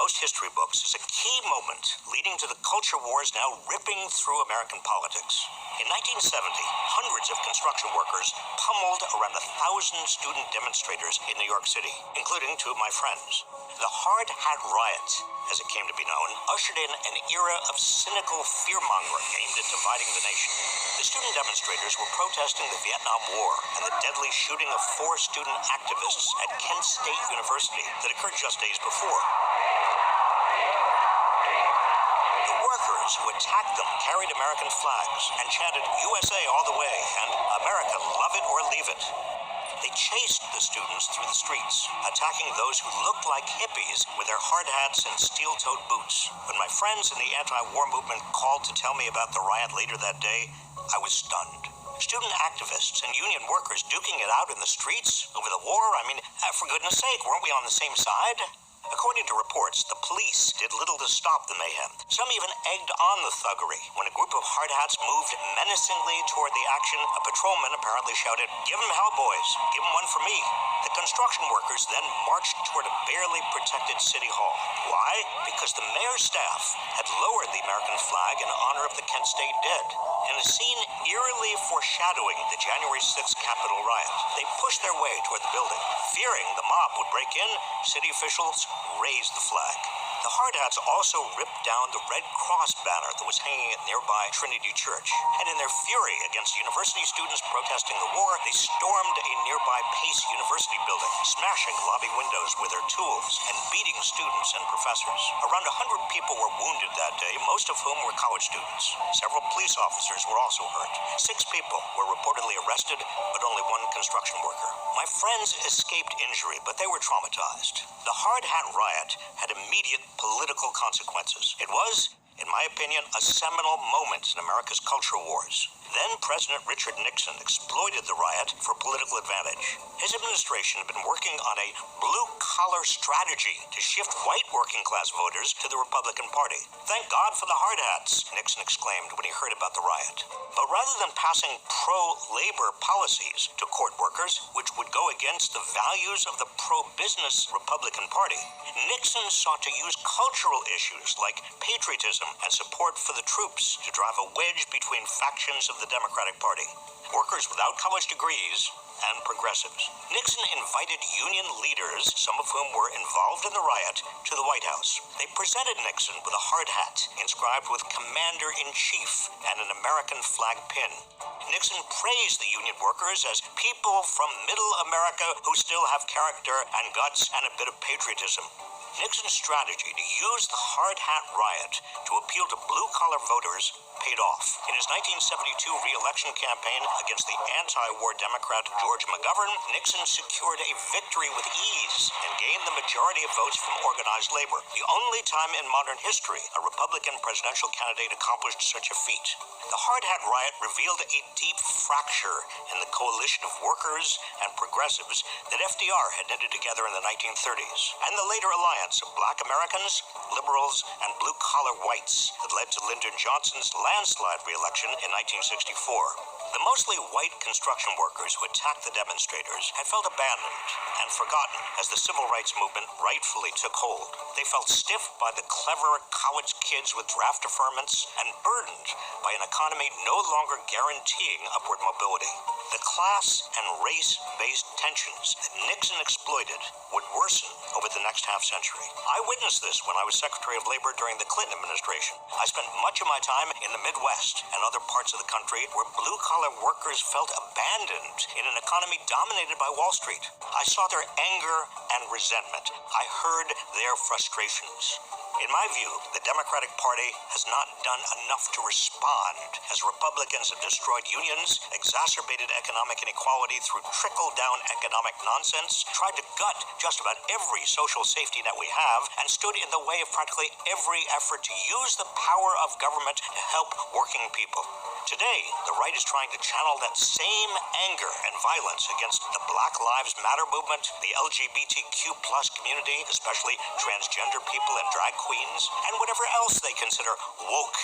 most history books as a key moment leading to the culture wars now ripping through American politics. In 1970, hundreds of construction workers pummeled around 1,000 student demonstrators in New York City, including two of my friends. The Hard Hat Riot, as it came to be known, ushered in an era of cynical fear-mongering aimed at dividing the nation. The student demonstrators were protesting the Vietnam War and the deadly shooting of 4 student activists at Kent State University that occurred just days before. The workers who attacked them carried American flags and chanted USA all the way and America love it or leave it. They chased the students through the streets, attacking those who looked like hippies with their hard hats and steel-toed boots. When my friends in the anti-war movement called to tell me about the riot later that day, I was stunned. Student activists and union workers duking it out in the streets over the war? I mean, for goodness sake, weren't we on the same side? According to reports, the police did little to stop the mayhem. Some even egged on the thuggery. When a group of hard hats moved menacingly toward the action, a patrolman apparently shouted, "Give 'em hell, boys. Give 'em one for me." The construction workers then marched toward a barely protected city hall. Why? Because the mayor's staff had lowered the American flag in honor of the Kent State dead. In a scene eerily foreshadowing the January 6th Capitol riot, they pushed their way toward the building. Fearing the mob would break in, city officials raised the flag. The Hard Hats also ripped down the Red Cross banner that was hanging at nearby Trinity Church. And in their fury against university students protesting the war, they stormed a nearby Pace University building, smashing lobby windows with their tools and beating students and professors. Around 100 people were wounded that day, most of whom were college students. Several police officers were also hurt. 6 people were reportedly arrested, but only 1 construction worker. My friends escaped injury, but they were traumatized. The Hard Hat Riot had immediate political consequences. It was, in my opinion, a seminal moment in America's culture wars. Then President Richard Nixon exploited the riot for political advantage. His administration had been working on a blue-collar strategy to shift white working-class voters to the Republican Party. "Thank God for the hard hats," Nixon exclaimed when he heard about the riot. But rather than passing pro-labor policies to court workers, which would go against the values of the pro-business Republican Party, Nixon sought to use cultural issues like patriotism and support for the troops to drive a wedge between factions of the Democratic Party, workers without college degrees and progressives. Nixon invited union leaders, some of whom were involved in the riot, to the White House. They presented Nixon with a hard hat inscribed with Commander-in-Chief and an American flag pin. Nixon praised the union workers as people from middle America who still have character and guts and a bit of patriotism. Nixon's strategy to use the Hard Hat Riot to appeal to blue-collar voters paid off. In his 1972 re-election campaign against the anti-war Democrat George McGovern, Nixon secured a victory with ease and gained the majority of votes from organized labor. The only time in modern history a Republican presidential candidate accomplished such a feat. The Hard Hat Riot revealed a deep fracture in the coalition of workers and progressives that FDR had knitted together in the 1930s, and the later alliance of black Americans, liberals, and blue-collar whites that led to Lyndon Johnson's landslide re-election in 1964. The mostly white construction workers who attacked the demonstrators had felt abandoned and forgotten as the civil rights movement rightfully took hold. They felt stiffed by the clever college kids with draft deferments and burdened by an economy no longer guaranteeing upward mobility. The class and race-based tensions that Nixon exploited would worsen over the next half-century. I witnessed this when I was Secretary of Labor during the Clinton administration. I spent much of my time in the Midwest and other parts of the country where blue-collar workers felt abandoned in an economy dominated by Wall Street. I saw their anger and resentment. I heard their frustrations. In my view, the Democratic Party has not done enough to respond as Republicans have destroyed unions, exacerbated economic inequality through trickle-down economic nonsense, tried to gut just about every social safety net we have, and stood in the way of practically every effort to use the power of government to help working people. Today, the right is trying to channel that same anger and violence against the Black Lives Matter movement, the LGBTQ+ community, especially transgender people and drag queens, and whatever else they consider woke.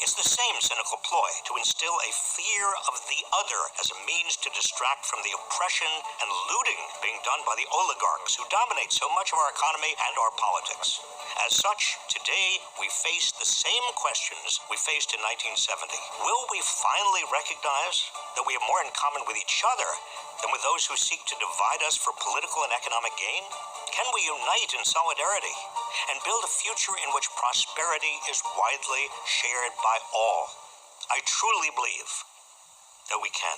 It's the same cynical ploy to instill a fear of the other as a means to distract from the oppression and looting being done by the oligarchs who dominate so much of our economy and our politics. As such, today we face the same questions we faced in 1970. Will we finally recognize that we have more in common with each other than with those who seek to divide us for political and economic gain? Can we unite in solidarity and build a future in which prosperity is widely shared by all? I truly believe that we can.